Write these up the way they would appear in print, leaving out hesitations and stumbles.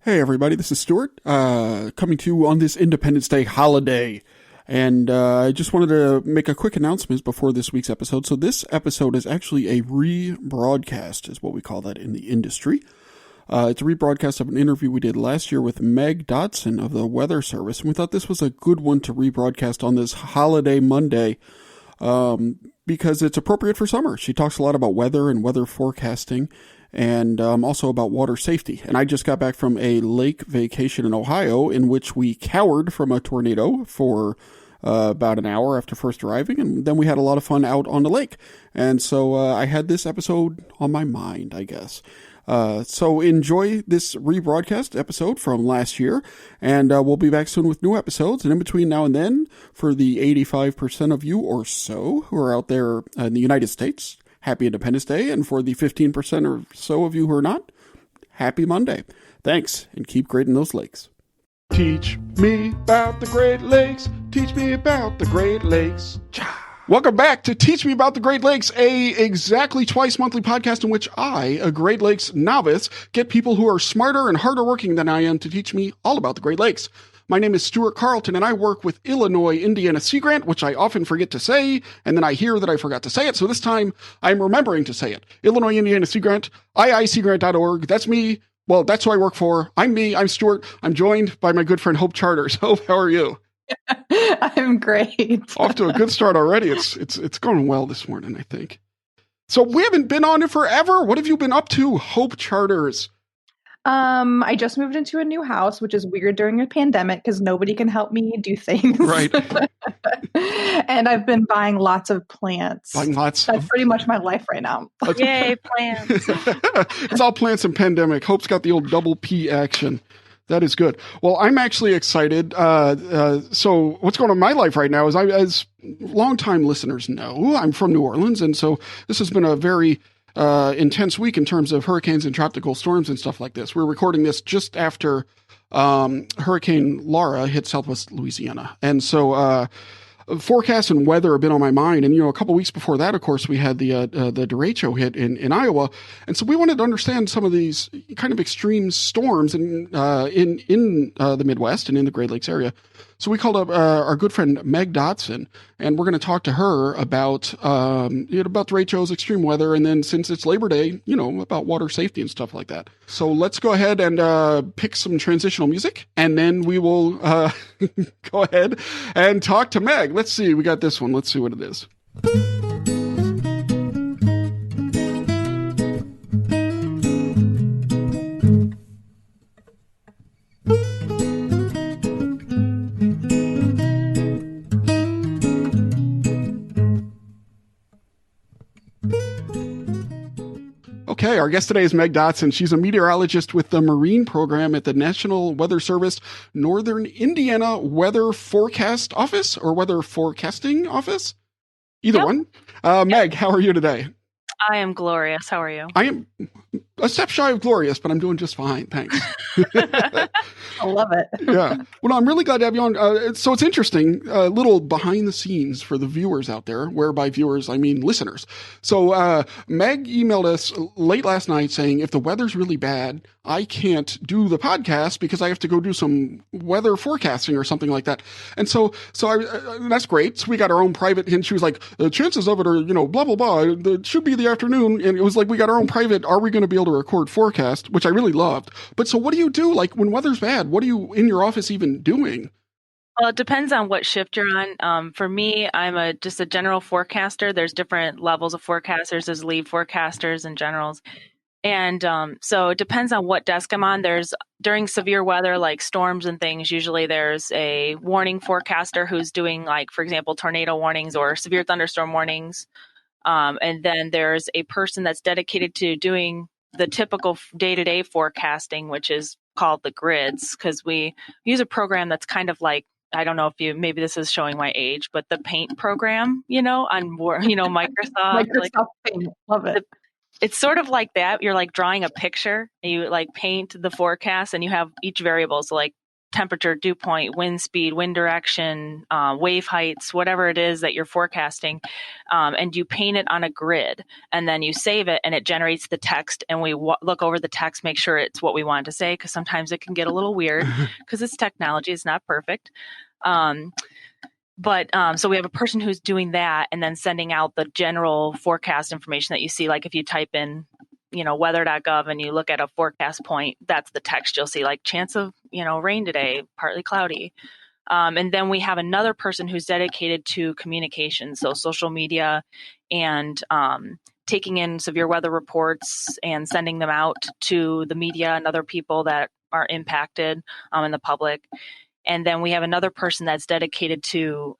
Hey everybody, this is Stuart, coming to you on this Independence Day holiday. And I just wanted to make a quick announcement before this week's episode. So this episode is actually a rebroadcast, is what we call that in the industry. It's a rebroadcast of an interview we did last year with Meg Dotson of the Weather Service. And we thought this was a good one to rebroadcast on this holiday Monday, because it's appropriate for summer. She talks a lot about weather and weather forecasting, and also about water safety. And I just got back from a lake vacation in Ohio in which we cowered from a tornado for about an hour after first arriving, and then we had a lot of fun out on the lake. And so I had this episode on my mind, I guess. So enjoy this rebroadcast episode from last year, and we'll be back soon with new episodes. And in between now and then, for the 85% of you or so who are out there in the United States, Happy Independence Day, and for the 15% or so of you who are not, Happy Monday. Thanks, and keep grading those lakes. Teach me about the Great Lakes. Teach me about the Great Lakes. Welcome back to Teach Me About the Great Lakes, a exactly twice monthly podcast in which I, a Great Lakes novice, get people who are smarter and harder working than I am to teach me all about the Great Lakes. My name is Stuart Carlton, and I work with Illinois Indiana Sea Grant, which I often forget to say, and then I hear that I forgot to say it, so this time I'm remembering to say it. Illinois Indiana Sea Grant, iiseagrant.org. That's me. Well, that's who I work for. I'm me. I'm Stuart. I'm joined by my good friend Hope Charters. Hope, how are you? I'm great. Off to a good start already. It's going well this morning, I think. So we haven't been on it forever. What have you been up to, Hope Charters? I just moved into a new house, which is weird during a pandemic because nobody can help me do things. Right. And I've been buying lots of plants. That's pretty much my life right now. Yay, plants. It's all plants and pandemic. Hope's got the old double P action. That is good. Well, I'm actually excited. So what's going on in my life right now is, as longtime listeners know, I'm from New Orleans. And so this has been a very intense week in terms of hurricanes and tropical storms and stuff like this. We're recording this just after Hurricane Laura hit Southwest Louisiana. And so forecasts and weather have been on my mind. And, a couple weeks before that, of course, we had the Derecho hit in Iowa. And so we wanted to understand some of these kind of extreme storms in the Midwest and in the Great Lakes area. So we called up our good friend Meg Dotson, and we're going to talk to her about Derecho's extreme weather, and then since it's Labor Day, about water safety and stuff like that. So let's go ahead and pick some transitional music, and then we will go ahead and talk to Meg. Let's see, we got this one. Let's see what it is. Okay, our guest today is Meg Dotson. She's a meteorologist with the Marine Program at the National Weather Service Northern Indiana Weather Forecast Office, or Weather Forecasting Office? Either one. Meg, how are you today? I am glorious. How are you? I am a step shy of glorious, but I'm doing just fine. Thanks. I love it. Yeah. Well, I'm really glad to have you on. So it's interesting, a little behind the scenes for the viewers out there, where by viewers, I mean listeners. So Meg emailed us late last night saying, if the weather's really bad, I can't do the podcast because I have to go do some weather forecasting or something like that. And so that's great. So we got our own private, and she was like, the chances of it are, blah, blah, blah. It should be the afternoon. And it was like, we got our own private, are we going to be able to record forecast, which I really loved. But so what do you do? Like when weather's bad, what are you in your office even doing? Well, it depends on what shift you're on. For me, I'm just a general forecaster. There's different levels of forecasters. There's lead forecasters and generals. And so it depends on what desk I'm on. During severe weather, like storms and things, usually there's a warning forecaster who's doing, like, for example, tornado warnings or severe thunderstorm warnings. And then there's a person that's dedicated to doing the typical day-to-day forecasting, which is called the grids, because we use a program that's kind of like, I don't know if maybe this is showing my age, but the Paint program, on Microsoft. Microsoft Paint, love it. It's sort of like that. You're like drawing a picture, and you like paint the forecast, and you have each variable. So like temperature, dew point, wind speed, wind direction, wave heights, whatever it is that you're forecasting, and you paint it on a grid, and then you save it, and it generates the text, and we look over the text, make sure it's what we want to say, because sometimes it can get a little weird because it's technology, it's not perfect. So we have a person who's doing that and then sending out the general forecast information that you see. Like if you type in, weather.gov and you look at a forecast point, that's the text you'll see, like chance of, rain today, partly cloudy. And then we have another person who's dedicated to communication. So social media and taking in severe weather reports and sending them out to the media and other people that are impacted in the public. And then we have another person that's dedicated to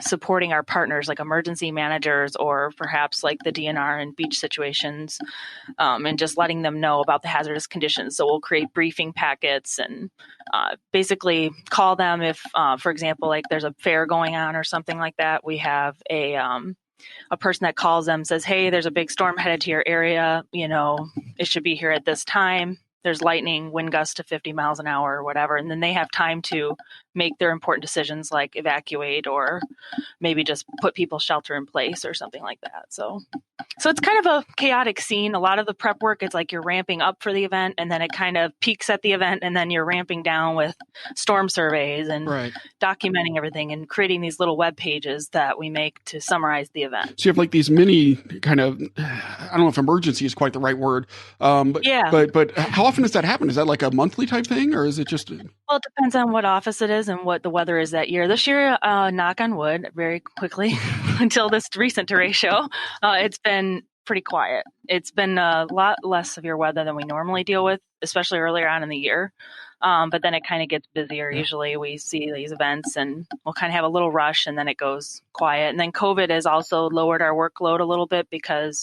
supporting our partners, like emergency managers or perhaps like the DNR in beach situations, and just letting them know about the hazardous conditions. So we'll create briefing packets and basically call them if, for example, like there's a fair going on or something like that. We have a person that calls them, says, hey, there's a big storm headed to your area. It should be here at this time. There's lightning, wind gusts to 50 miles an hour or whatever. And then they have time to make their important decisions like evacuate or maybe just put people shelter in place or something like that. So it's kind of a chaotic scene. A lot of the prep work, it's like you're ramping up for the event and then it kind of peaks at the event and then you're ramping down with storm surveys and documenting everything and creating these little web pages that we make to summarize the event. So you have like these mini kind of, I don't know if emergency is quite the right word. But how often does that happen? Is that like a monthly type thing or is it just? Well, it depends on what office it is and what the weather is that year. This year, knock on wood, very quickly until this recent derecho, it's been pretty quiet. It's been a lot less severe weather than we normally deal with, especially earlier on in the year. But then it kind of gets busier. Usually we see these events and we'll kind of have a little rush and then it goes quiet. And then COVID has also lowered our workload a little bit because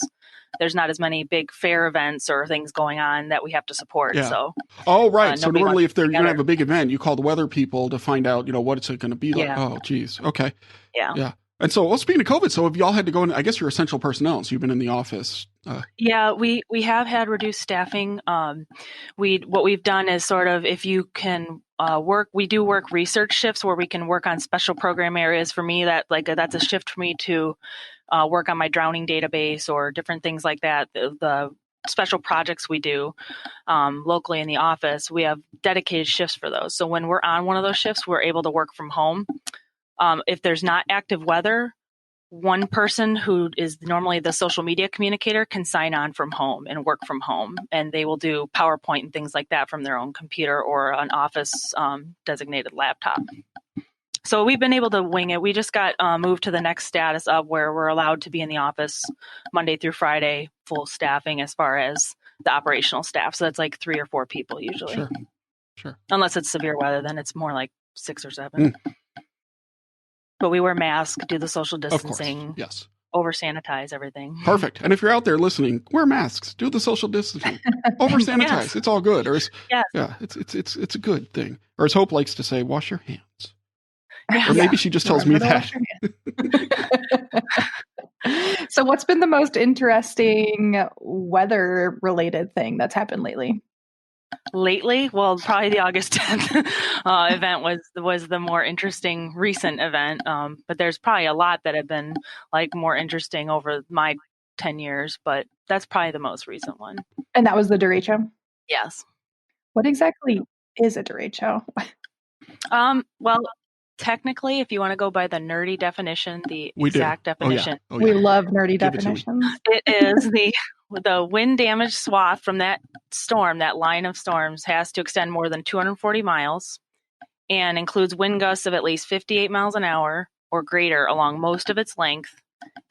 there's not as many big fair events or things going on that we have to support. Yeah. So, so normally if you're going to have a big event, you call the weather people to find out, what it's going to be like. Oh, geez. Okay. Yeah. And so, speaking of COVID, so if y'all had to go in, I guess you're essential personnel, so you've been in the office. Yeah, we have had reduced staffing. What we've done is sort of, if you can we do work research shifts where we can work on special program areas. For me, that's a shift for me to work on my drowning database or different things like that. The special projects we do locally in the office, we have dedicated shifts for those. So when we're on one of those shifts, we're able to work from home. If there's not active weather, one person who is normally the social media communicator can sign on from home and work from home, and they will do PowerPoint and things like that from their own computer or an office designated laptop. So we've been able to wing it. We just got moved to the next status of where we're allowed to be in the office Monday through Friday, full staffing as far as the operational staff. So that's like 3 or 4 people usually. Sure. Unless it's severe weather, then it's more like 6 or 7. But we wear masks, do the social distancing. Of course, yes. Over sanitize everything. Perfect. And if you're out there listening, wear masks, do the social distancing, over sanitize. Yes. It's all good. Or it's a good thing. Or as Hope likes to say, wash your hands. Or maybe she just tells me that. So what's been the most interesting weather related thing that's happened lately? Lately, well, probably the August 10th event was the more interesting recent event. But there's probably a lot that have been like more interesting over my 10 years, but that's probably the most recent one. And that was the derecho? Yes. What exactly is a derecho? Well, technically, if you want to go by the nerdy definition, definition. Oh, yeah. We love nerdy definitions. It is the wind damage swath from that storm, that line of storms, has to extend more than 240 miles and includes wind gusts of at least 58 miles an hour or greater along most of its length.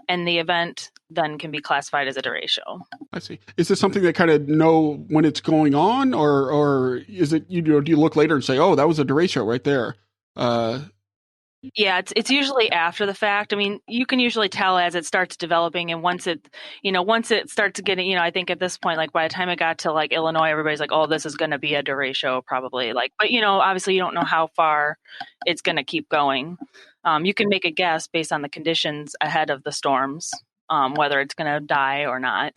And the event then can be classified as a derecho. I see. Is this something that kind of know when it's going on, or is it, do you look later and say, oh, that was a derecho right there? Yeah, it's usually after the fact. I mean, you can usually tell as it starts developing, and once it starts getting, I think at this point, like by the time it got to like Illinois, everybody's like, oh, this is going to be a derecho probably. Like, but obviously you don't know how far it's going to keep going. You can make a guess based on the conditions ahead of the storms, whether it's going to die or not.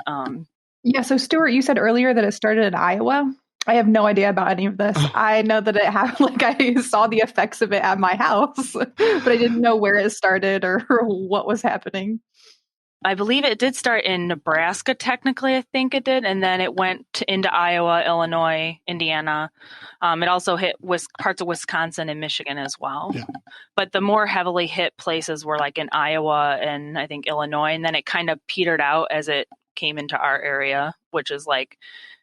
Yeah. So Stuart, you said earlier that it started in Iowa. I have no idea about any of this. I know that it happened, like I saw the effects of it at my house, but I didn't know where it started or what was happening. I believe it did start in Nebraska, technically, I think it did. And then it went into Iowa, Illinois, Indiana. It also hit parts of Wisconsin and Michigan as well. Yeah. But the more heavily hit places were like in Iowa and I think Illinois. And then it kind of petered out as it came into our area, which is like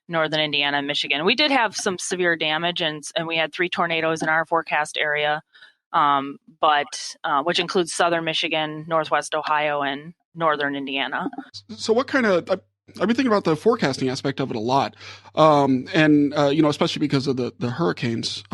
northern Indiana and Michigan. We did have some severe damage and we had 3 tornadoes in our forecast area, but which includes southern Michigan, northwest Ohio, and northern Indiana. So what kind of, I've been thinking about the forecasting aspect of it a lot. Especially because of the hurricanes.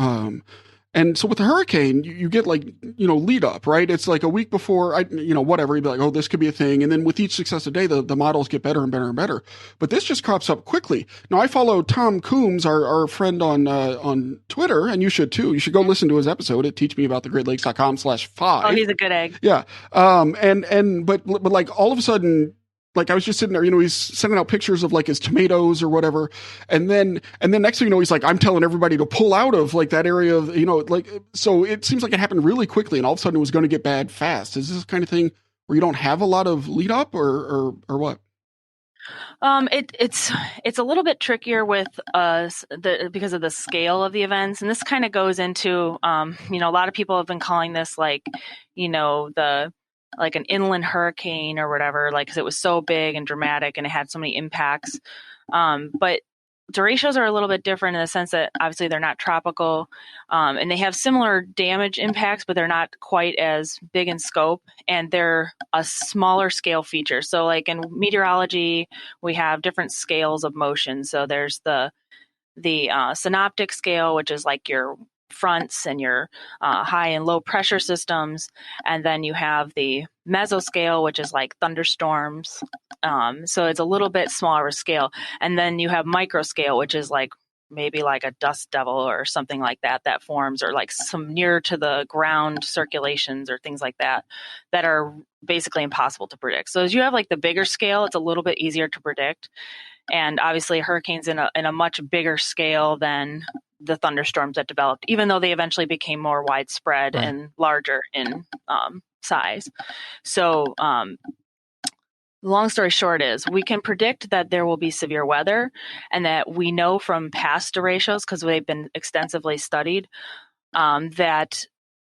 And so with the hurricane, you get like, lead up, right? It's like a week before, whatever. You'd be like, oh, this could be a thing. And then with each successive day, the models get better and better and better. But this just crops up quickly. Now, I follow Tom Coombs, our friend on Twitter, and you should too. You should go listen to his episode at teachmeaboutthegreatlakes.com/5. Oh, he's a good egg. Yeah. But like all of a sudden, like I was just sitting there, he's sending out pictures of like his tomatoes or whatever. And then next thing you know, he's like, I'm telling everybody to pull out of like that area of, so it seems like it happened really quickly and all of a sudden it was going to get bad fast. Is this the kind of thing where you don't have a lot of lead up or what? It's a little bit trickier with because of the scale of the events. And this kind of goes into, a lot of people have been calling this like, like an inland hurricane or whatever, like, cause it was so big and dramatic and it had so many impacts. But derechos are a little bit different in the sense that obviously they're not tropical, and they have similar damage impacts, but they're not quite as big in scope and they're a smaller scale feature. So like in meteorology, we have different scales of motion. So there's the synoptic scale, which is like your fronts and your high and low pressure systems. And then you have the mesoscale, which is like thunderstorms. So it's a little bit smaller scale. And then you have microscale, which is like maybe like a dust devil or something like that forms, or like some near to the ground circulations or things like that are basically impossible to predict. So as you have like the bigger scale, it's a little bit easier to predict. And obviously hurricanes in a much bigger scale than the thunderstorms that developed, even though they eventually became more widespread right. and larger in size. So long story short is we can predict that there will be severe weather, and that we know from past derechos, because they've been extensively studied, that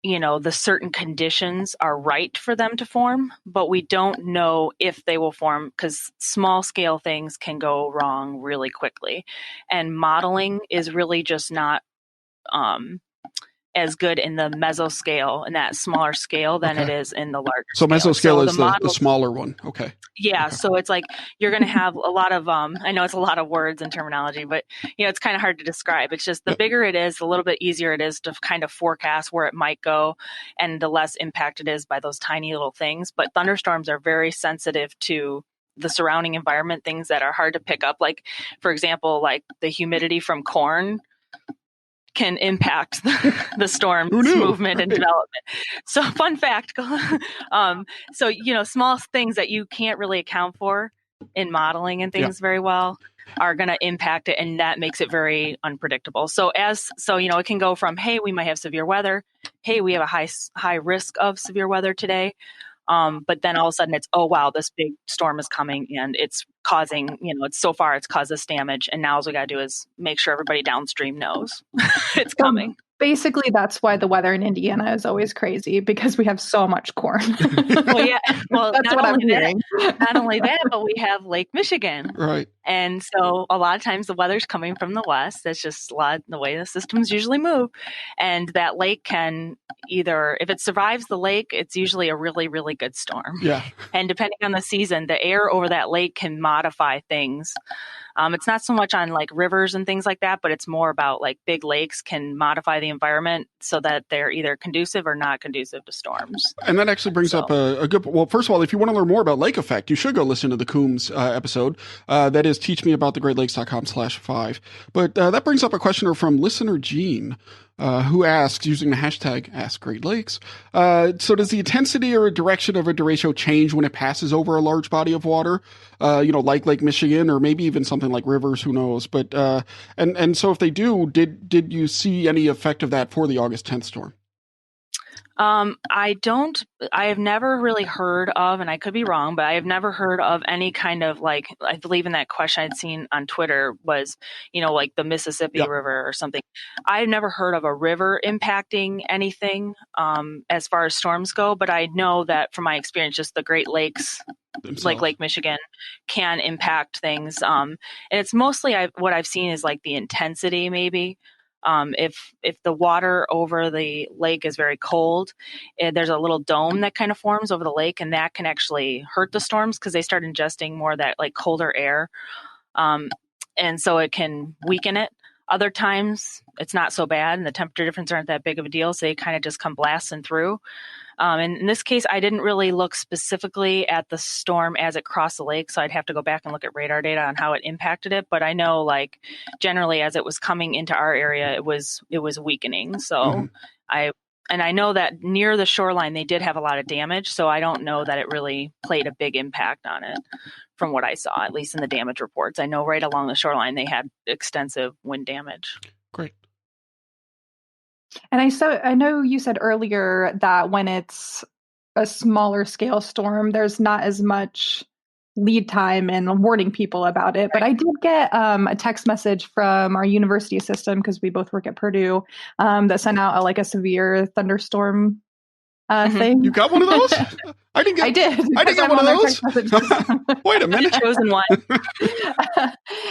the certain conditions are right for them to form, but we don't know if they will form because small scale things can go wrong really quickly. And modeling is really just not as good in the mesoscale, in that smaller scale, than it is in the larger so scale. Mesoscale is the smaller one. Okay. Yeah. Okay. So it's like you're going to have a lot of, I know it's a lot of words and terminology, but it's kind of hard to describe. It's just the bigger it is, the little bit easier it is to kind of forecast where it might go, and the less impact it is by those tiny little things. But thunderstorms are very sensitive to the surrounding environment, things that are hard to pick up. Like, for example, like the humidity from corn can impact the storm's movement and development. So fun fact. Small things that you can't really account for in modeling and things very well are going to impact it. And that makes it very unpredictable. So it can go from, hey, we might have severe weather. Hey, we have a high risk of severe weather today. But then all of a sudden it's, oh, wow, this big storm is coming and it's causing, it's caused us damage. And now all we got to do is make sure everybody downstream knows it's coming. Basically, that's why the weather in Indiana is always crazy, because we have so much corn. Well, that's what I'm hearing. Not only that, but we have Lake Michigan. Right. And so a lot of times the weather's coming from the west. That's just the way the systems usually move. And that lake can either, if it survives the lake, it's usually a really, really good storm. Yeah. And depending on the season, the air over that lake can modify things. It's not so much on like rivers and things like that, but it's more about like big lakes can modify the environment so that they're either conducive or not conducive to storms. And that actually brings up a good, well, first of all, if you want to learn more about lake effect, you should go listen to the Coombs episode. That is teachmeaboutthegreatlakes.com/5. But that brings up a questioner from listener Gene, who asks, using the hashtag #AskGreatLakes, so does the intensity or direction of a derecho change when it passes over a large body of water, like Lake Michigan, or maybe even something like rivers, who knows? But and so if they do, did you see any effect of that for the August 10th storm? I have never really heard of, and I could be wrong, but I have never heard of any kind of, like, I believe in that question I'd seen on Twitter was, like the Mississippi River or something. I've never heard of a river impacting anything, as far as storms go, but I know that from my experience, just the Great Lakes, themselves, like Lake Michigan, can impact things. And it's mostly what I've seen is like the intensity, maybe. If the water over the lake is very cold, there's a little dome that kind of forms over the lake, and that can actually hurt the storms because they start ingesting more of that like colder air. And so it can weaken it. Other times it's not so bad and the temperature differences aren't that big of a deal, so they kind of just come blasting through. And in this case, I didn't really look specifically at the storm as it crossed the lake, so I'd have to go back and look at radar data on how it impacted it. But I know, like, generally as it was coming into our area, it was weakening. So I know that near the shoreline they did have a lot of damage, so I don't know that it really played a big impact on it from what I saw, at least in the damage reports. I know right along the shoreline they had extensive wind damage. Great. And I know you said earlier that when it's a smaller scale storm, there's not as much lead time and warning people about it. But I did get a text message from our university system, because we both work at Purdue, that sent out a severe thunderstorm thing. You got one of those? I did. I didn't get one of those. Wait a minute. I've chosen one.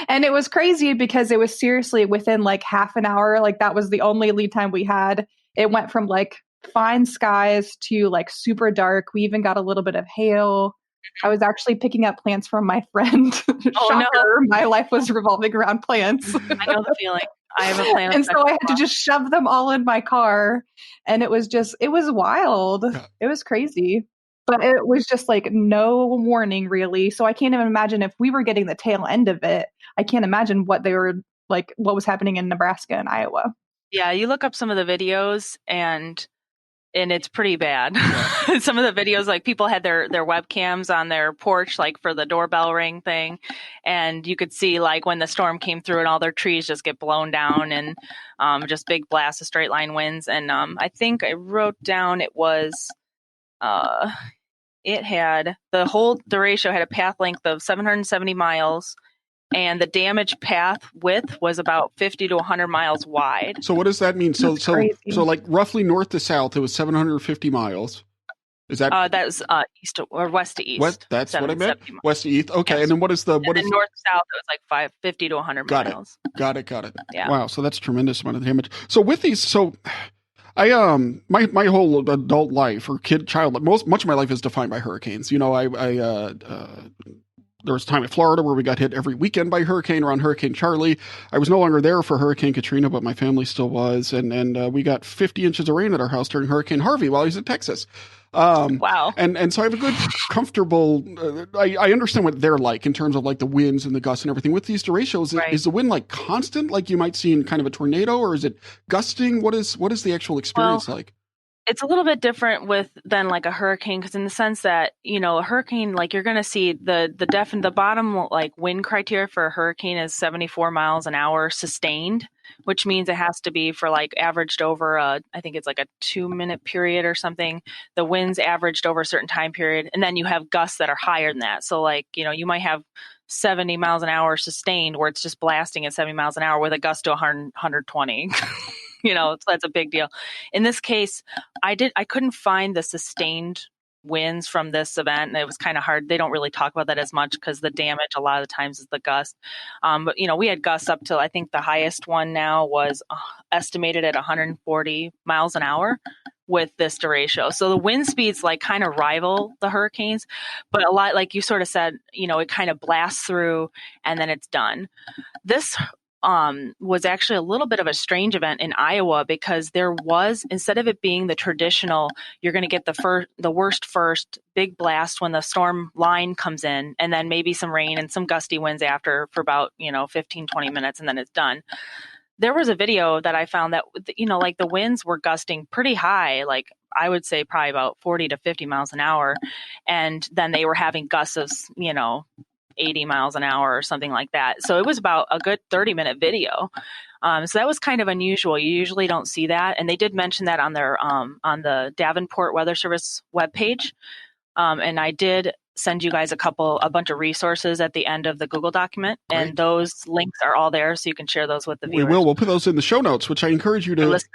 And it was crazy because it was seriously within like half an hour. Like, that was the only lead time we had. It went from like fine skies to like super dark. We even got a little bit of hail. I was actually picking up plants from my friend. Shocker, no. My life was revolving around plants. I know the feeling. I have a plant. And so I had to just shove them all in my car. And it was wild. Yeah. It was crazy. But it was just like no warning, really. So I can't even imagine if we were getting the tail end of it. I can't imagine what was happening in Nebraska and Iowa. Yeah, you look up some of the videos and it's pretty bad. Some of the videos, like, people had their webcams on their porch, like for the doorbell ring thing. And you could see, like, when the storm came through and all their trees just get blown down, and just big blasts of straight line winds. And I think I wrote down it was, it had, the whole Derecho had a path length of 770 miles. And the damage path width was about 50 to 100 miles wide. So what does that mean? So like roughly north to south, it was 750 miles. Is that? That was east or west to east. West, that's what I meant. West to east. Okay, yes. And then what is north to south? It was like 550 to 100 miles. Got it. Yeah. Wow. So that's a tremendous amount of damage. So with these, I my whole adult life or child, much of my life is defined by hurricanes. There was a time in Florida where we got hit every weekend by hurricane around Hurricane Charlie. I was no longer there for Hurricane Katrina, but my family still was. And we got 50 inches of rain at our house during Hurricane Harvey while I was in Texas. Wow. And so I have a good, comfortable, I understand what they're like in terms of like the winds and the gusts and everything. With these derechos, right. Is the wind like constant, like you might see in kind of a tornado, or is it gusting? What is the actual experience like? It's a little bit different than like a hurricane, because in the sense that, a hurricane, like, you're going to see the bottom like wind criteria for a hurricane is 74 miles an hour sustained, which means it has to be for like averaged over I think it's like a 2-minute period or something. The winds averaged over a certain time period. And then you have gusts that are higher than that. So like, you might have 70 miles an hour sustained where it's just blasting at 70 miles an hour with a gust to 120. So that's a big deal. In this case, I couldn't find the sustained winds from this event, and it was kind of hard. They don't really talk about that as much because the damage a lot of the times is the gust. But we had gusts up to, I think the highest one now was estimated at 140 miles an hour with this derecho. So the wind speeds like kind of rival the hurricanes, but a lot, like you sort of said, it kind of blasts through and then it's done. This was actually a little bit of a strange event in Iowa, because there was, instead of it being the traditional, you're going to get the worst first big blast when the storm line comes in, and then maybe some rain and some gusty winds after for about 15, 20 minutes, and then it's done. There was a video that I found that, like the winds were gusting pretty high, like I would say probably about 40 to 50 miles an hour. And then they were having gusts of, 80 miles an hour or something like that. So it was about a good 30-minute video. So that was kind of unusual. You usually don't see that. And they did mention that on their on the Davenport Weather Service webpage. And I did send you guys a bunch of resources at the end of the Google document. Great. And those links are all there, so you can share those with the viewers. We will. We'll put those in the show notes, which I encourage you to. Listeners.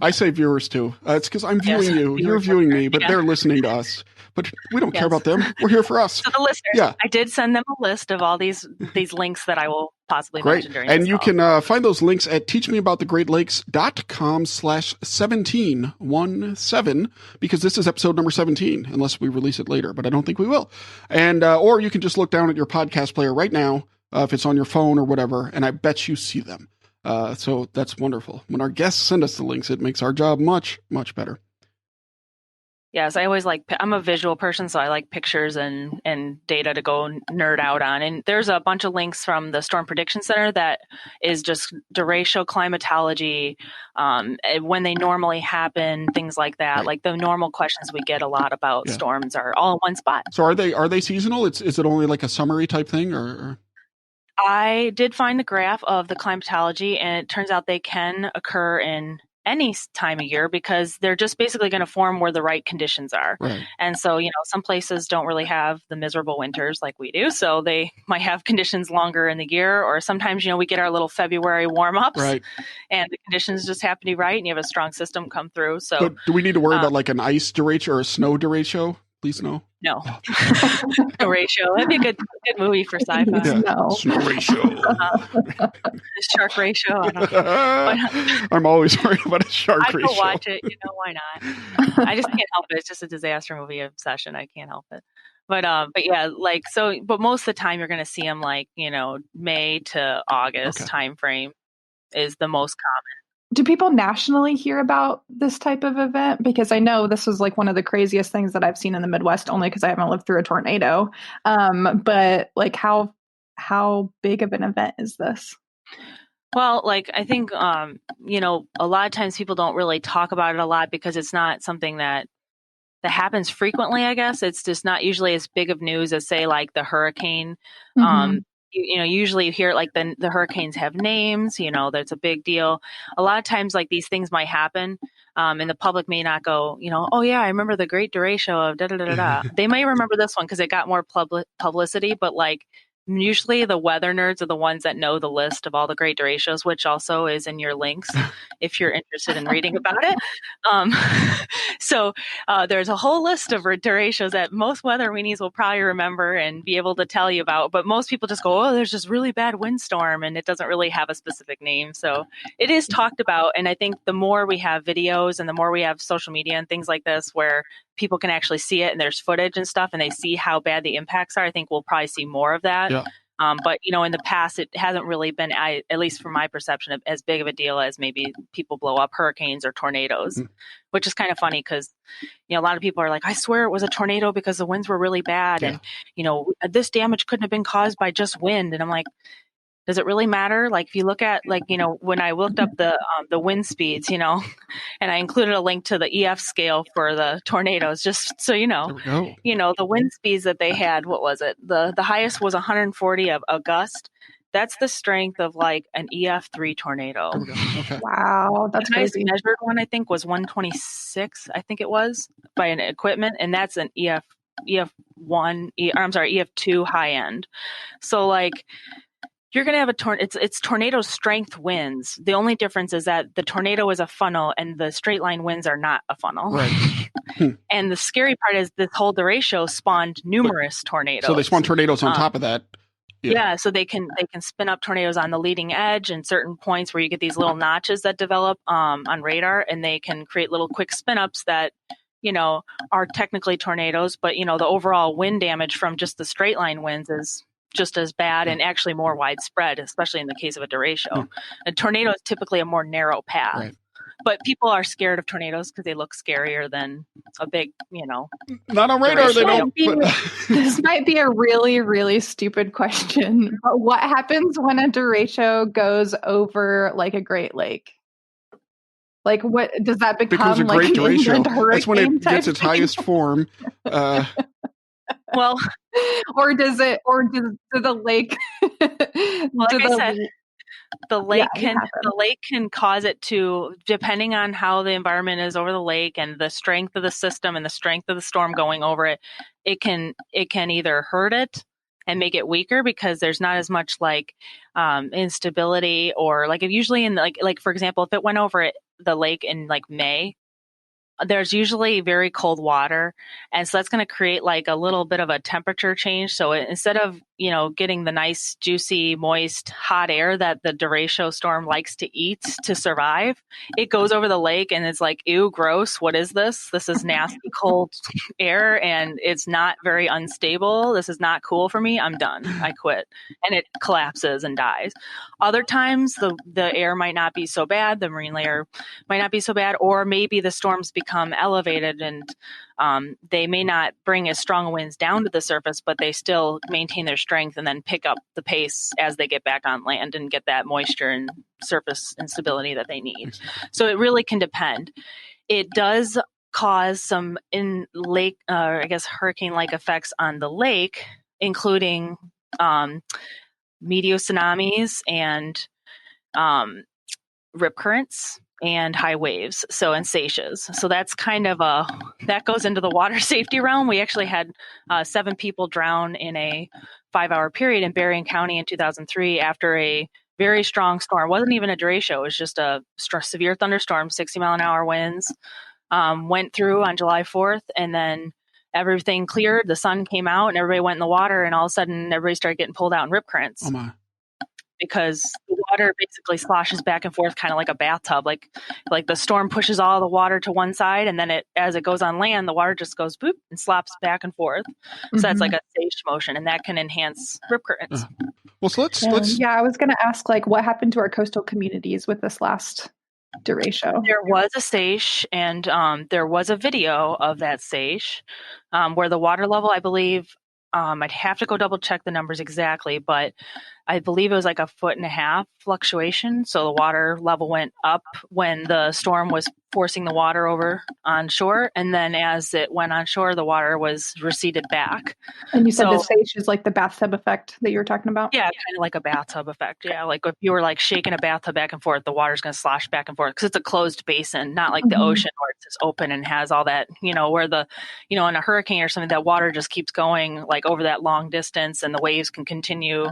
I say viewers too. It's because I'm viewing you. You're viewing me, but they're listening to us. But we don't care about them. We're here for us. So the listeners, I did send them a list of all these links that I will possibly mention during and this you call. can find those links at teachmeaboutthegreatlakes.com/1717, because this is episode number 17, unless we release it later, but I don't think we will. And or you can just look down at your podcast player right now, if it's on your phone or whatever, and I bet you see them. So that's wonderful. When our guests send us the links, it makes our job much, much better. Yes, I always I'm a visual person, so I like pictures and data to go nerd out on. And there's a bunch of links from the Storm Prediction Center that is just derecho climatology, when they normally happen, things like that. Right. Like the normal questions we get a lot about storms are all in one spot. So are they seasonal? Is it only like a summary type thing, or? I did find the graph of the climatology, and it turns out they can occur in any time of year, because they're just basically going to form where the right conditions are. Right. And so, some places don't really have the miserable winters like we do. So they might have conditions longer in the year, or sometimes, we get our little February warm ups, right, and the conditions just happen to be right, and you have a strong system come through. So but do we need to worry about like an ice derecho or a snow derecho? Please no. No. Derecho. That'd be a good movie for sci-fi. Yeah. No. Snow ratio. Shark ratio. I don't know. I'm always worried about a shark ratio. I could watch it. Why not? I just can't help it. It's just a disaster movie obsession. I can't help it. But yeah, but most of the time you're going to see them May to August time frame is the most common. Do people nationally hear about this type of event? Because I know this was one of the craziest things that I've seen in the Midwest, only because I haven't lived through a tornado. But how big of an event is this? Well, I think, a lot of times people don't really talk about it a lot, because it's not something that happens frequently, I guess. It's just not usually as big of news as, say, the hurricane. Mm-hmm. Usually you hear the hurricanes have names, that's a big deal. A lot of times these things might happen, and the public may not go, oh yeah, I remember the Great Derecho of da da da da. They may remember this one because it got more publicity, but usually the weather nerds are the ones that know the list of all the Great Derechos, which also is in your links if you're interested in reading about it. So there's a whole list of derechos that most weather weenies will probably remember and be able to tell you about. But most people just go, oh, there's this really bad windstorm, and it doesn't really have a specific name. So it is talked about. And I think the more we have videos and the more we have social media and things like this where people can actually see it and there's footage and stuff and they see how bad the impacts are, I think we'll probably see more of that. Yeah. But, in the past, it hasn't really been, at least from my perception, as big of a deal as maybe people blow up hurricanes or tornadoes, which is kind of funny because, a lot of people are like, I swear it was a tornado because the winds were really bad. Yeah. And, this damage couldn't have been caused by just wind. And I'm like, does it really matter? If you look at when I looked up the wind speeds, and I included a link to the EF scale for the tornadoes, just so the wind speeds that they had, what was it? The highest was 140 of a gust. That's the strength of an EF3 tornado. Okay. Wow, that's crazy. The measured one, I think, was 126. I think it was by an equipment, and that's an EF2 high end. So you're going to have it's tornado strength winds. The only difference is that the tornado is a funnel and the straight line winds are not a funnel. Right. And the scary part is this whole derecho spawned numerous tornadoes. So they spawn tornadoes on top of that. Yeah. So they can spin up tornadoes on the leading edge and certain points where you get these little notches that develop on radar, and they can create little quick spin ups that are technically tornadoes, but the overall wind damage from just the straight line winds is just as bad and actually more widespread, especially in the case of a derecho. A tornado is typically a more narrow path. Right. But people are scared of tornadoes because they look scarier than a big, Not on radar, they don't. This might be a really, really stupid question, but what happens when a derecho goes over like a Great Lake? Like, what does that become? A like great an inland derecho. hurricane? That's when it gets type its thing? highest form. Well, or does the lake? Like I said, the lake happen. can cause it to, depending on how the environment is over the lake and the strength of the system and the strength of the storm going over it, it can either hurt it and make it weaker because there's not as much like instability, or like if usually in like for example, if it went over the lake in like May, there's usually very cold water. And so that's going to create like a little bit of a temperature change. So instead of, getting the nice, juicy, moist, hot air that the derecho storm likes to eat to survive, it goes over the lake and it's like, ew, gross. What is this? This is nasty, cold air and it's not very unstable. This is not cool for me. I'm done. I quit. And it collapses and dies. Other times the air might not be so bad. The marine layer might not be so bad, or maybe the storms become elevated and they may not bring as strong winds down to the surface, but they still maintain their strength and then pick up the pace as they get back on land and get that moisture and surface instability that they need. So it really can depend. It does cause some hurricane-like effects on the lake, including medio tsunamis and rip currents and high waves, and seiches. So that's kind of that goes into the water safety realm. We actually had 7 people drown in a 5-hour period in Berrien County in 2003 after a very strong storm. It wasn't even a derecho. It was just a severe thunderstorm, 60-mile-an-hour winds, went through on July 4th, and then everything cleared. The sun came out and everybody went in the water, and all of a sudden everybody started getting pulled out in rip currents. Oh my. Because the water basically sloshes back and forth, kind of like a bathtub. Like the storm pushes all the water to one side, and then as it goes on land, the water just goes boop and slops back and forth. So that's like a sage motion, and that can enhance rip currents. Well, so let's. Yeah, I was going to ask, like, what happened to our coastal communities with this last derecho? There was a seiche, and there was a video of that seiche where the water level, I believe, I'd have to go double check the numbers exactly, but I believe it was like 1.5 foot fluctuation. So the water level went up when the storm was forcing the water over on shore. And then as it went on shore, the water was receded back. And you said the seiche is like the bathtub effect that you were talking about? Yeah, kind of like a bathtub effect. Yeah, like if you were like shaking a bathtub back and forth, the water's going to slosh back and forth because it's a closed basin, not like the ocean where it's just open and has all that, where in a hurricane or something, that water just keeps going like over that long distance and the waves can continue,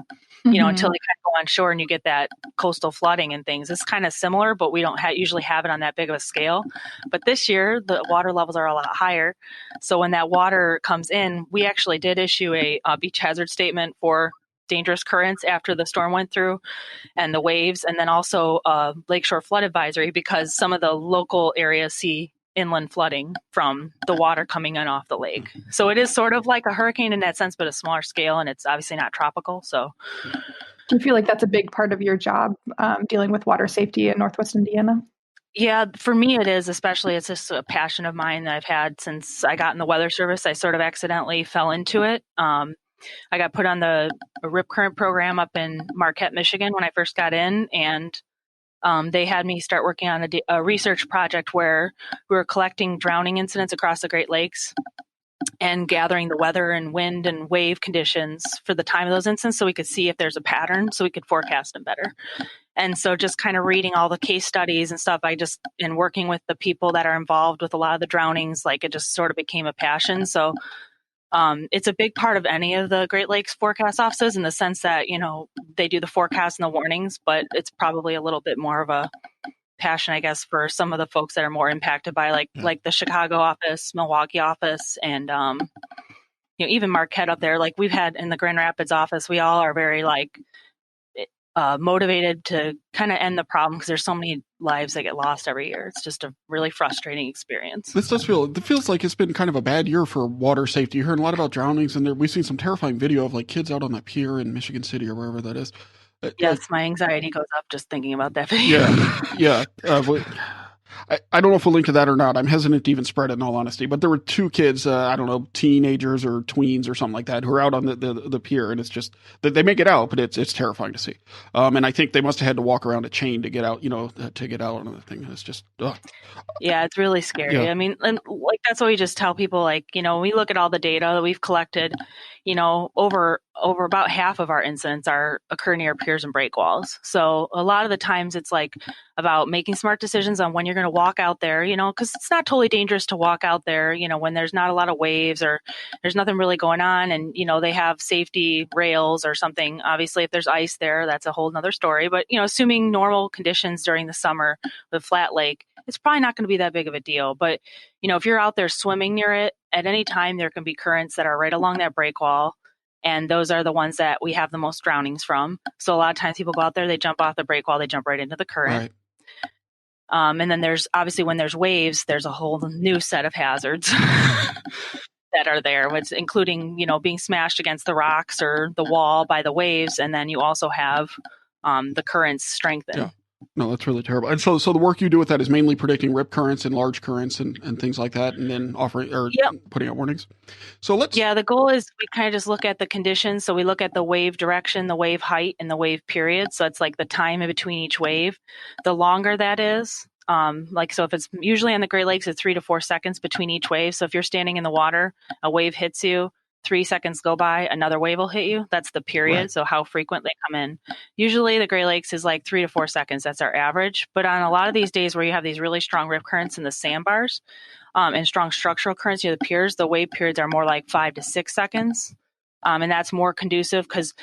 until they kind of go on shore and you get that coastal flooding and things. It's kind of similar, but we don't usually have it on that big of a scale. But this year, the water levels are a lot higher. So when that water comes in, we actually did issue a beach hazard statement for dangerous currents after the storm went through and the waves, and then also a lakeshore flood advisory because some of the local areas see inland flooding from the water coming in off the lake. So it is sort of like a hurricane in that sense, but a smaller scale, and it's obviously not tropical. So do you feel like that's a big part of your job, dealing with water safety in Northwest Indiana? Yeah, for me it is, especially. It's just a passion of mine that I've had since I got in the weather service. I sort of accidentally fell into it. I got put on the rip current program up in Marquette, Michigan when I first got in, and they had me start working on a research project where we were collecting drowning incidents across the Great Lakes and gathering the weather and wind and wave conditions for the time of those incidents so we could see if there's a pattern so we could forecast them better. And so just kind of reading all the case studies and stuff, and working with the people that are involved with a lot of the drownings, like it just sort of became a passion. So it's a big part of any of the Great Lakes forecast offices in the sense that, they do the forecast and the warnings, but it's probably a little bit more of a passion, I guess, for some of the folks that are more impacted by like the Chicago office, Milwaukee office, and, even Marquette up there. Like we've had in the Grand Rapids office, we all are very motivated to kind of end the problem because there's so many lives that get lost every year. It's just a really frustrating experience. This does it feels like it's been kind of a bad year for water safety. You're hearing a lot about drownings, and we've seen some terrifying video of like kids out on that pier in Michigan City or wherever that is. Yes, my anxiety goes up just thinking about that video. Yeah. I don't know if we'll link to that or not. I'm hesitant to even spread it in all honesty. But there were two kids, I don't know, teenagers or tweens or something like that, who are out on the pier, and it's just they make it out, but it's terrifying to see. And I think they must have had to walk around a chain to get out, to get out on the thing. It's just, ugh. Yeah, it's really scary. Yeah. I mean, and like that's what we just tell people. Like, we look at all the data that we've collected. Over about half of our incidents occur near piers and break walls. So a lot of the times it's like about making smart decisions on when you're going to walk out there, because it's not totally dangerous to walk out there, when there's not a lot of waves or there's nothing really going on and, they have safety rails or something. Obviously, if there's ice there, that's a whole nother story. But, assuming normal conditions during the summer with flat lake, it's probably not going to be that big of a deal. But, if you're out there swimming near it, at any time there can be currents that are right along that break wall. And those are the ones that we have the most drownings from. So a lot of times people go out there, they jump off the break wall, they jump right into the current. Right. And then there's obviously when there's waves, there's a whole new set of hazards that are there, including, being smashed against the rocks or the wall by the waves. And then you also have the currents strengthen. Yeah. No, that's really terrible. And so the work you do with that is mainly predicting rip currents and large currents and things like that, and then offering or putting out warnings. So the goal is we kind of just look at the conditions. So we look at the wave direction, the wave height, and the wave period. So it's like the time in between each wave. The longer that is, so if it's usually on the Great Lakes, it's 3 to 4 seconds between each wave. So if you're standing in the water, a wave hits you. 3 seconds go by, another wave will hit you. That's the period. Right. So how frequent they come in. Usually the Great Lakes is like 3 to 4 seconds. That's our average. But on a lot of these days where you have these really strong rip currents in the sandbars and strong structural currents near the piers, the wave periods are more like 5 to 6 seconds. And that's more conducive because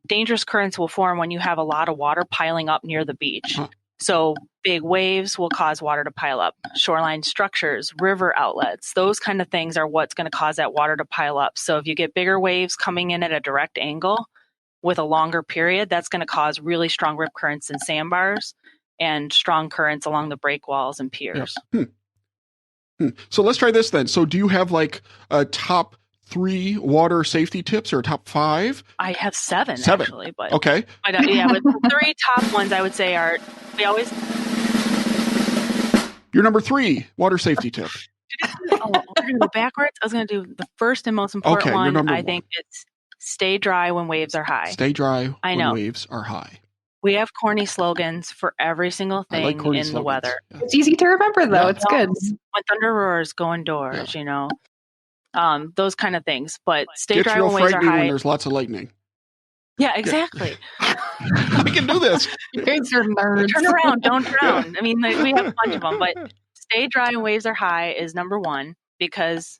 dangerous currents will form when you have a lot of water piling up near the beach. Huh. So big waves will cause water to pile up. Shoreline structures, river outlets, those kind of things are what's going to cause that water to pile up. So if you get bigger waves coming in at a direct angle with a longer period, that's going to cause really strong rip currents in sandbars and strong currents along the break walls and piers. Yeah. So let's try this then. So do you have like a top 3 water safety tips or top 5? I have 7 actually, but okay. But with the 3 top ones I would say are your number 3 water safety tip. We're going to go backwards. I was going to do the first and most important one. I think it's stay dry when waves are high. Stay dry when waves are high. We have corny slogans for every single thing in the weather. Yeah. It's easy to remember, though. It's good. When thunder roars, go indoors, those kind of things. But stay dry when waves are high. When there's lots of lightning. Yeah, exactly. We can do this. You guys are nerds. Turn around, don't drown. I mean, we have a bunch of them, but stay dry when waves are high is number 1 because.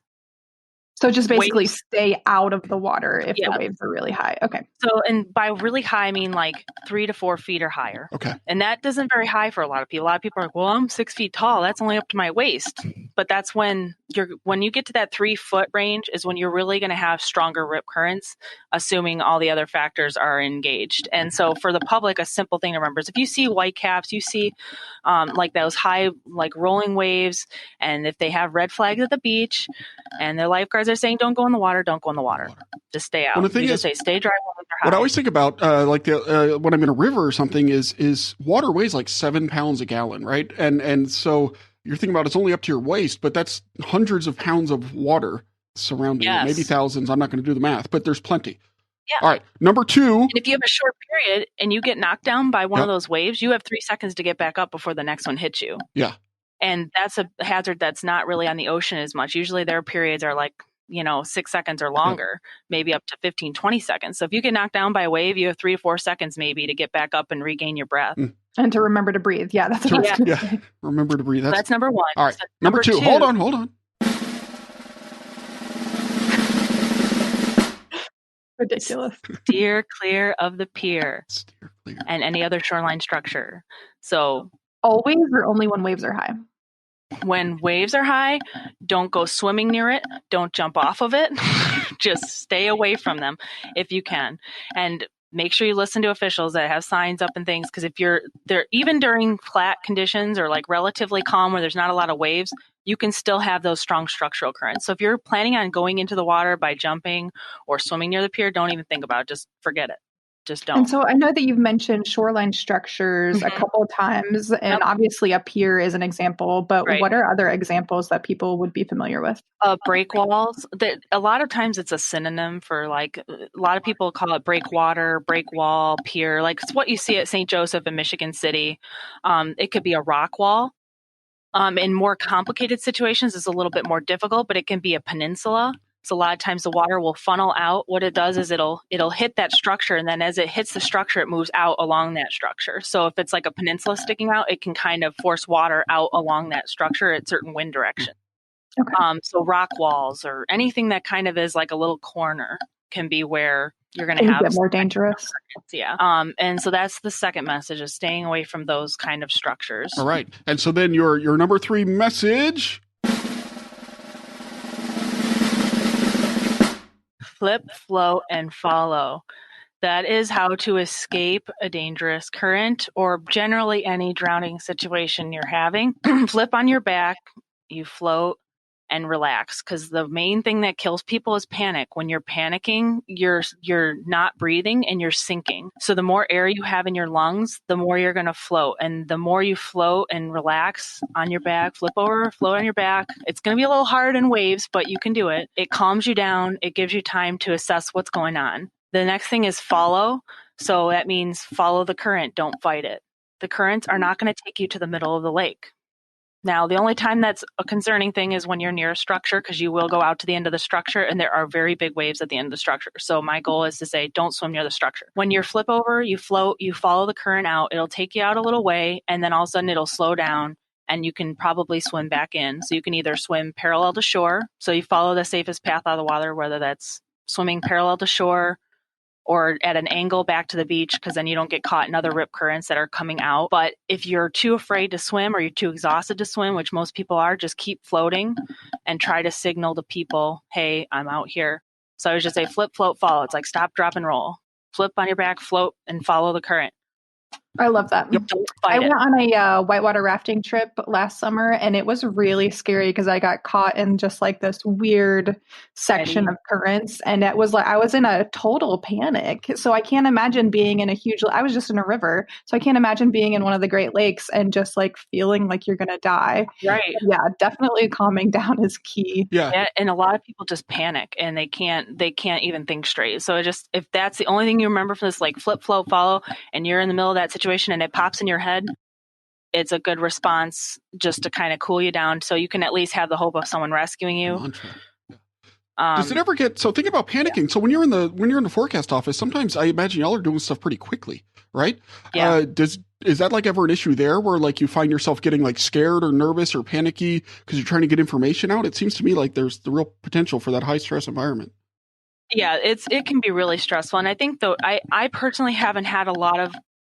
So just basically stay out of the water if the waves are really high. Okay. So, and by really high, I mean like 3 to 4 feet or higher. Okay. And that isn't very high for a lot of people. A lot of people are like, well, I'm 6 feet tall. That's only up to my waist. But that's when you get to that 3 foot range is when you're really going to have stronger rip currents, assuming all the other factors are engaged. And so for the public, a simple thing to remember is if you see white caps, you see like those high, like rolling waves. And if they have red flags at the beach and their lifeguards are saying, don't go in the water, don't go in the water. Just stay out. Well, the thing just say stay dry when they're high. What I always think about, when I'm in a river or something is water weighs like 7 pounds a gallon, right? And so you're thinking about it's only up to your waist, but that's hundreds of pounds of water surrounding it, maybe thousands. I'm not going to do the math, but there's plenty. Yeah. All right. Number 2. And if you have a short period and you get knocked down by one of those waves, you have 3 seconds to get back up before the next one hits you. Yeah. And that's a hazard that's not really on the ocean as much. Usually their periods are like, 6 seconds or longer, maybe up to 15, 20 seconds. So if you get knocked down by a wave, you have 3 to 4 seconds maybe to get back up and regain your breath. And to remember to breathe. Yeah, that's what I was going to say. Remember to breathe. That's number 1. All right. So number 2. Hold on. Ridiculous. Steer clear of the pier and any other shoreline structure. So always or only when waves are high? When waves are high, don't go swimming near it. Don't jump off of it. Just stay away from them if you can. And make sure you listen to officials that have signs up and things. Because if you're there, even during flat conditions or like relatively calm where there's not a lot of waves, you can still have those strong structural currents. So if you're planning on going into the water by jumping or swimming near the pier, don't even think about it. Just forget it. Just don't. And so I know that you've mentioned shoreline structures a couple of times, and obviously a pier is an example, but what are other examples that people would be familiar with? Break walls. A lot of times it's a synonym for like, a lot of people call it breakwater, break wall, pier. Like it's what you see at St. Joseph in Michigan City. It could be a rock wall. In more complicated situations, it's a little bit more difficult, but it can be a peninsula. So a lot of times the water will funnel out. What it does is it'll hit that structure, and then as it hits the structure, it moves out along that structure. So if it's like a peninsula sticking out, it can kind of force water out along that structure at certain wind directions. Okay. So rock walls or anything that kind of is like a little corner can be where you're going to have get more dangerous. Yeah. And so that's the second message, is staying away from those kind of structures. All right. And so then your number 3 message. Flip, float, and follow. That is how to escape a dangerous current or generally any drowning situation you're having. Flip on your back, you float, and relax, because the main thing that kills people is panic. When you're panicking, you're not breathing and you're sinking. So the more air you have in your lungs, the more you're going to float. And the more you float and relax on your back, flip over, float on your back. It's going to be a little hard in waves, but you can do it. It calms you down. It gives you time to assess what's going on. The next thing is follow. So that means follow the current. Don't fight it. The currents are not going to take you to the middle of the lake. Now, the only time that's a concerning thing is when you're near a structure, because you will go out to the end of the structure and there are very big waves at the end of the structure. So my goal is to say, don't swim near the structure. When you flip over, you float, you follow the current out, it'll take you out a little way, and then all of a sudden it'll slow down and you can probably swim back in. So you can either swim parallel to shore, so you follow the safest path out of the water, whether that's swimming parallel to shore or at an angle back to the beach, because then you don't get caught in other rip currents that are coming out. But if you're too afraid to swim or you're too exhausted to swim, which most people are, just keep floating and try to signal to people, hey, I'm out here. So I would just say flip, float, follow. It's like stop, drop, and roll. Flip on your back, float, and follow the current. I love that. Yep. I went on a whitewater rafting trip last summer, and it was really scary because I got caught in just like this weird section of currents, and it was like I was in a total panic. So I can't imagine being in I was just in a river, so I can't imagine being in one of the Great Lakes and just like feeling like you're gonna die. Right. Yeah, definitely calming down is key. Yeah, and a lot of people just panic and they can't even think straight. So if that's the only thing you remember from this, like flip, float, follow, and you're in the middle of that situation and it pops in your head, it's a good response just to kind of cool you down, so you can at least have the hope of someone rescuing you. Does it ever get so? Think about panicking. Yeah. So when you're in the forecast office, sometimes I imagine y'all are doing stuff pretty quickly, right? Yeah. Is that like ever an issue there, where like you find yourself getting like scared or nervous or panicky because you're trying to get information out? It seems to me like there's the real potential for that high stress environment. Yeah, it can be really stressful, and I think though I personally haven't had a lot of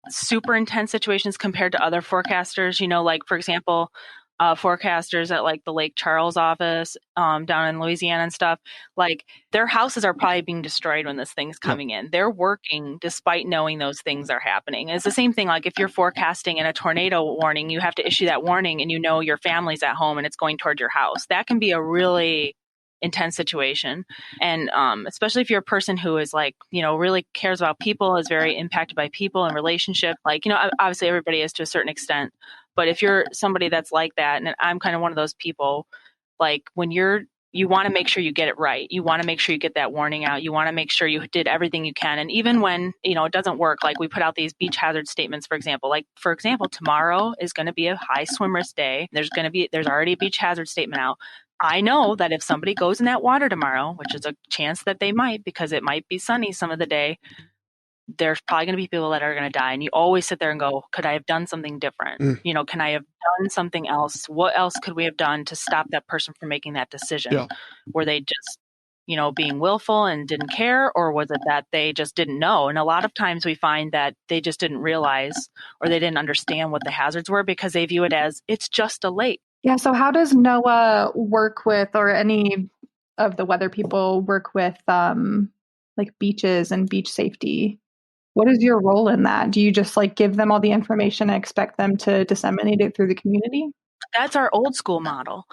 super intense situations compared to other forecasters. You know, like for example, forecasters at like the Lake Charles office down in Louisiana and stuff, like their houses are probably being destroyed when this thing's coming in. They're working despite knowing those things are happening. It's the same thing. Like if you're forecasting in a tornado warning, you have to issue that warning and you know your family's at home and it's going toward your house. That can be a really intense situation. And especially if you're a person who is like, you know, really cares about people, is very impacted by people and relationship. Like, you know, obviously everybody is to a certain extent. But if you're somebody that's like that, and I'm kind of one of those people, like when you want to make sure you get it right. You want to make sure you get that warning out. You want to make sure you did everything you can. And even when, you know, it doesn't work, like we put out these beach hazard statements, for example. Like, for example, tomorrow is going to be a high swim risk day. There's already a beach hazard statement out. I know that if somebody goes in that water tomorrow, which is a chance that they might, because it might be sunny some of the day, there's probably going to be people that are going to die. And you always sit there and go, could I have done something different? You know, can I have done something else? What else could we have done to stop that person from making that decision? Yeah. Were they just, you know, being willful and didn't care? Or was it that they just didn't know? And a lot of times we find that they just didn't realize, or they didn't understand what the hazards were, because they view it as it's just a lake. Yeah. So how does NOAA work with, or any of the weather people work with, like beaches and beach safety? What is your role in that? Do you just like give them all the information and expect them to disseminate it through the community? That's our old school model.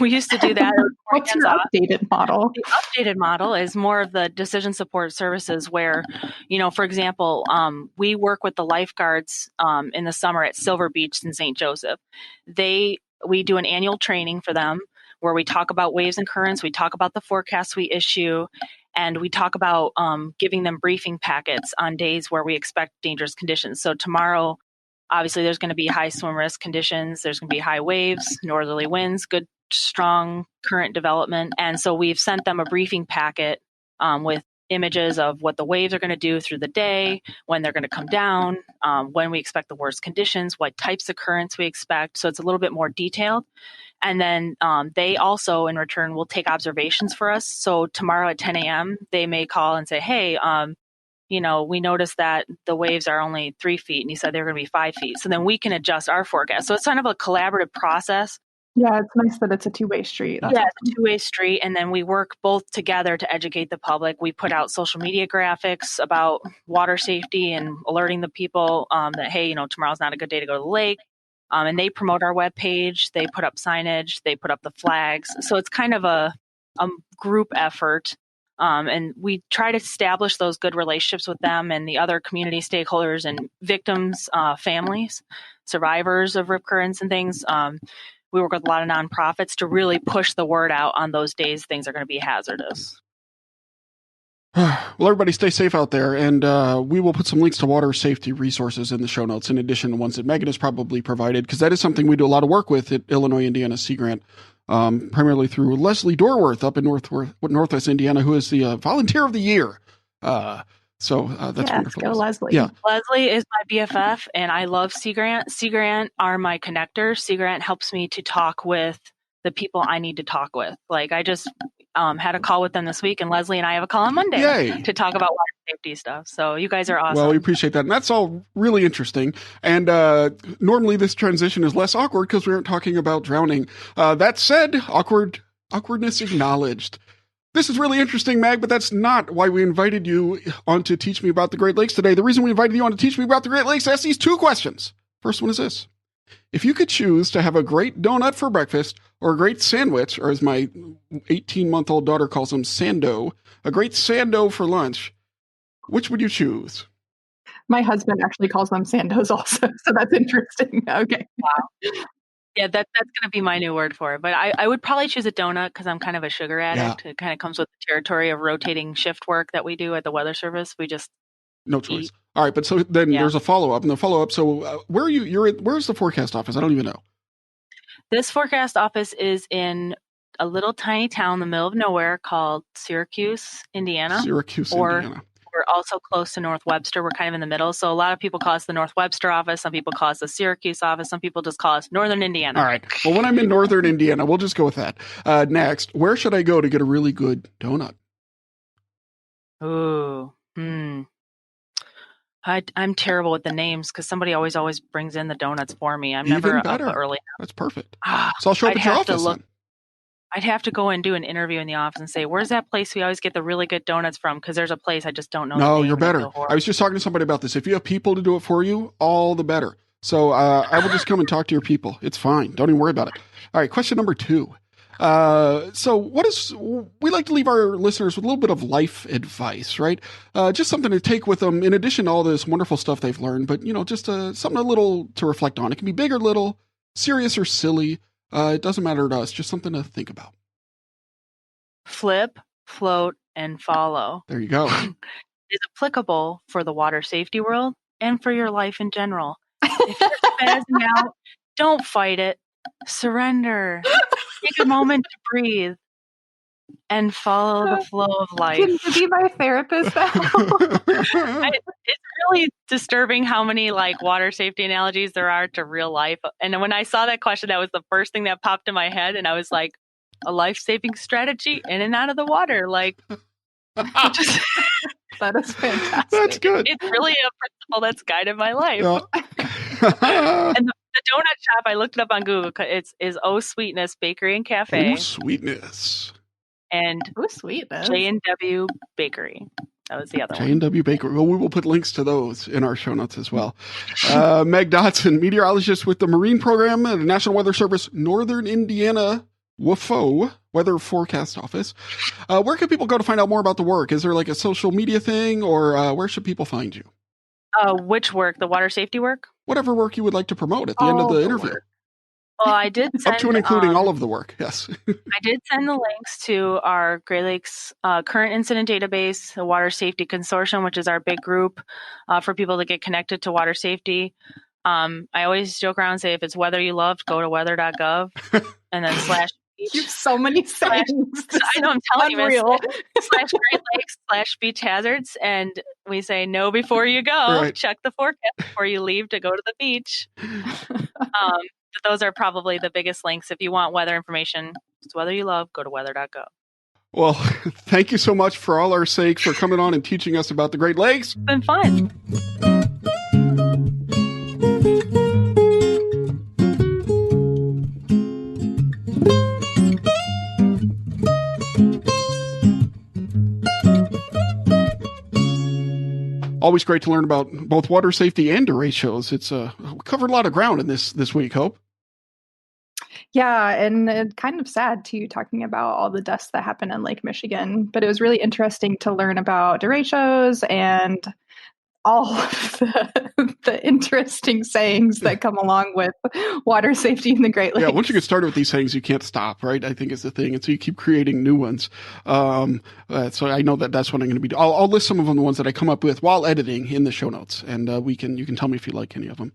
We used to do that. What's your updated model? The updated model is more of the decision support services where, for example, we work with the lifeguards in the summer at Silver Beach in St. Joseph. We do an annual training for them where we talk about waves and currents, we talk about the forecasts we issue, and we talk about giving them briefing packets on days where we expect dangerous conditions. So tomorrow, obviously, there's going to be high swim risk conditions. There's going to be high waves, northerly winds, good, strong current development. And so we've sent them a briefing packet with images of what the waves are going to do through the day, when they're going to come down, when we expect the worst conditions, what types of currents we expect. So it's a little bit more detailed. And then they also, in return, will take observations for us. So tomorrow at 10 a.m., they may call and say, hey, we noticed that the waves are only 3 feet and you said they're going to be 5 feet. So then we can adjust our forecast. So it's kind of a collaborative process. Yeah, it's nice that it's a two-way street. That's awesome. It's a two-way street. And then we work both together to educate the public. We put out social media graphics about water safety and alerting the people that, hey, tomorrow's not a good day to go to the lake. And they promote our webpage. They put up signage. They put up the flags. So it's kind of a group effort. And we try to establish those good relationships with them and the other community stakeholders and victims, families, survivors of rip currents and things. We work with a lot of nonprofits to really push the word out on those days things are going to be hazardous. Well, everybody stay safe out there, and we will put some links to water safety resources in the show notes, in addition to ones that Megan has probably provided, because that is something we do a lot of work with at Illinois Indiana Sea Grant, primarily through Leslie Dorworth up in Northwest Indiana, who is the Volunteer of the Year. So that's wonderful. Go Leslie. Yeah. Leslie is my BFF, and I love Sea Grant. Sea Grant are my connectors. Sea Grant helps me to talk with the people I need to talk with. Like I just had a call with them this week, and Leslie and I have a call on Monday to talk about water safety stuff. So you guys are awesome. Well, we appreciate that. And that's all really interesting. And normally this transition is less awkward because we aren't talking about drowning. That said, awkwardness acknowledged. This is really interesting, Mag, but that's not why we invited you on to teach me about the Great Lakes today. The reason we invited you on to teach me about the Great Lakes, I asked these 2 questions. First one is this. If you could choose to have a great donut for breakfast or a great sandwich, or as my 18-month-old daughter calls them, sando, a great sando for lunch, which would you choose? My husband actually calls them sandos also, so that's interesting. Okay. Wow. Yeah, that's going to be my new word for it. But I would probably choose a donut because I'm kind of a sugar addict. Yeah. It kind of comes with the territory of rotating shift work that we do at the Weather Service. We just no choice. All right, but so then there's a follow-up. And the follow-up, so where are you? Where's the forecast office? I don't even know. This forecast office is in a little tiny town in the middle of nowhere called Syracuse, Indiana. Indiana. We're also close to North Webster. We're kind of in the middle. So a lot of people call us the North Webster office. Some people call us the Syracuse office. Some people just call us Northern Indiana. All right. Well, when I'm in Northern Indiana, we'll just go with that. Next, where should I go to get a really good donut? Ooh. I'm terrible with the names because somebody always brings in the donuts for me. I'm never up early. That's perfect. So I'll show up at your office then. I'd have to go and do an interview in the office and say, where's that place we always get the really good donuts from? Because there's a place I just don't know. No, you're better. I was just talking to somebody about this. If you have people to do it for you, all the better. So I will just come and talk to your people. It's fine. Don't even worry about it. All right, question number 2. So we like to leave our listeners with a little bit of life advice, right? Just something to take with them in addition to all this wonderful stuff they've learned, but just something a little to reflect on. It can be big or little, serious or silly. It doesn't matter to us, just something to think about. Flip, float, and follow. There you go. Is applicable for the water safety world and for your life in general. If you're spazzing out, don't fight it. Surrender. Take a moment to breathe and follow the flow of life. Can you be my therapist now? It's really disturbing how many water safety analogies there are to real life. And when I saw that question, that was the first thing that popped in my head. And I was like, a life-saving strategy in and out of the water. That is fantastic. That's good. It's really a principle that's guided my life. Yeah. And the donut shop, I looked it up on Google. Is Oh Sweetness Bakery and Cafe. Oh Sweetness. And Oh Sweetness. J&W Bakery. That was the other one. J&W Bakery. Well, we will put links to those in our show notes as well. Meg Dotson, meteorologist with the Marine Program at the National Weather Service, Northern Indiana WFO Weather Forecast Office. Where can people go to find out more about the work? Is there like a social media thing, or where should people find you? Which work? The water safety work? Whatever work you would like to promote at the end of the interview. Work. Well, I did send, up to and including all of the work, yes. I did send the links to our Great Lakes current incident database, the Water Safety Consortium, which is our big group for people to get connected to water safety. I always joke around and say, if it's weather you love, go to weather.gov and then /beach. You have so many sayings. I know, I'm telling you, unreal. /Great Lakes /beach hazards. And we say no before you go. Right. Check the forecast before you leave to go to the beach. But those are probably the biggest links. If you want weather information, it's weather you love, go to weather.gov. Well, thank you so much for all our sake for coming on and teaching us about the Great Lakes. It's been fun. Always great to learn about both water safety and derechos. It's we covered a lot of ground in this week, Hope. Yeah, and it's kind of sad too, talking about all the deaths that happened in Lake Michigan. But it was really interesting to learn about derechos and all of the interesting sayings that come along with water safety in the Great Lakes. Yeah, once you get started with these sayings, you can't stop, right? I think is the thing. And so you keep creating new ones. So I know that's what I'm going to be. I'll list some of them, the ones that I come up with while editing in the show notes, and you can tell me if you like any of them.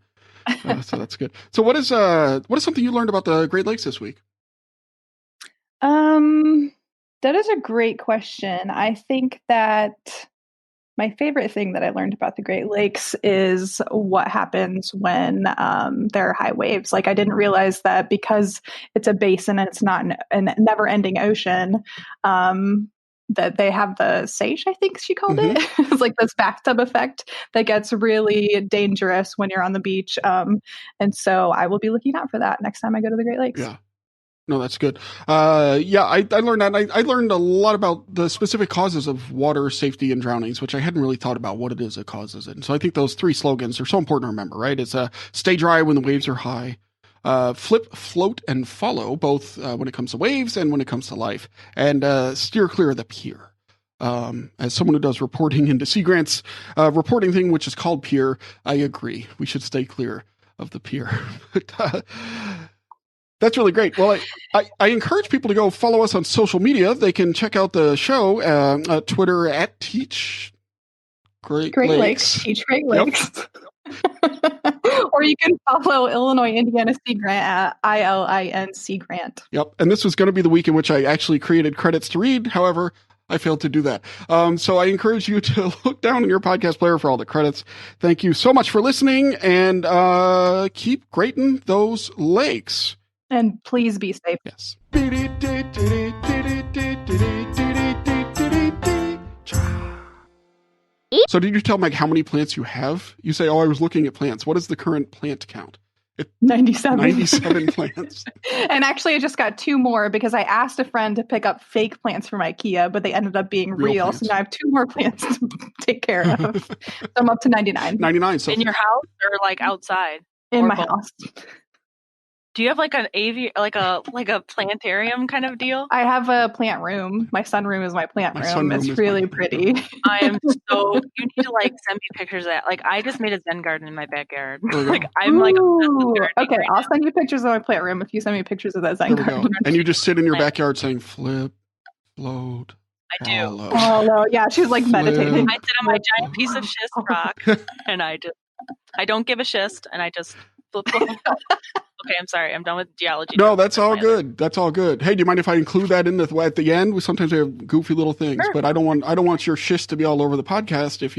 So that's good. So what is something you learned about the Great Lakes this week? That is a great question. I think that my favorite thing that I learned about the Great Lakes is what happens when there are high waves. Like, I didn't realize that because it's a basin and it's not a never-ending ocean, that they have the sage, I think she called it. It's like this bathtub effect that gets really dangerous when you're on the beach. And so I will be looking out for that next time I go to the Great Lakes. Yeah. No, that's good. I learned that. I learned a lot about the specific causes of water safety and drownings, which I hadn't really thought about what it is that causes it. And so I think those three slogans are so important to remember, right? It's stay dry when the waves are high, flip, float, and follow, both when it comes to waves and when it comes to life, and steer clear of the pier. As someone who does reporting into Sea Grant's reporting thing, which is called pier, I agree. We should stay clear of the pier. That's really great. Well, I encourage people to go follow us on social media. They can check out the show Twitter at Teach Great Lakes. Teach Great Lakes. Yep. Or you can follow Illinois Indiana Sea Grant at ILIN Sea Grant. Yep. And this was going to be the week in which I actually created credits to read. However, I failed to do that. So I encourage you to look down in your podcast player for all the credits. Thank you so much for listening, and keep greating those lakes. And please be safe. Yes. So did you tell Meg how many plants you have? You say, I was looking at plants. What is the current plant count? 97. 97 plants. And actually, I just got 2 more because I asked a friend to pick up fake plants from IKEA, but they ended up being real. So now I have 2 more plants to take care of. So I'm up to 99. 99. So in your house or like outside? In my house. Do you have like an like a plantarium kind of deal? I have a plant room. My sunroom is my plant room. It's really pretty. I am so. You need to like send me pictures of that. Like, I just made a Zen garden in my backyard. Like, I'm like obsessed with gardening. Okay, right I'll now. send you pictures of my plant room if you send me pictures of that Zen garden. And you just sit in your backyard saying flip, float. I do. Follow. Oh no, yeah, she's like meditating. I sit on my giant piece of schist rock, and I don't give a schist, and I just flip. Okay, I'm sorry. I'm done with geology. No, that's all good. That's all good. Hey, do you mind if I include that in at the end? Sometimes we have goofy little things, sure. But I don't want your schist to be all over the podcast if you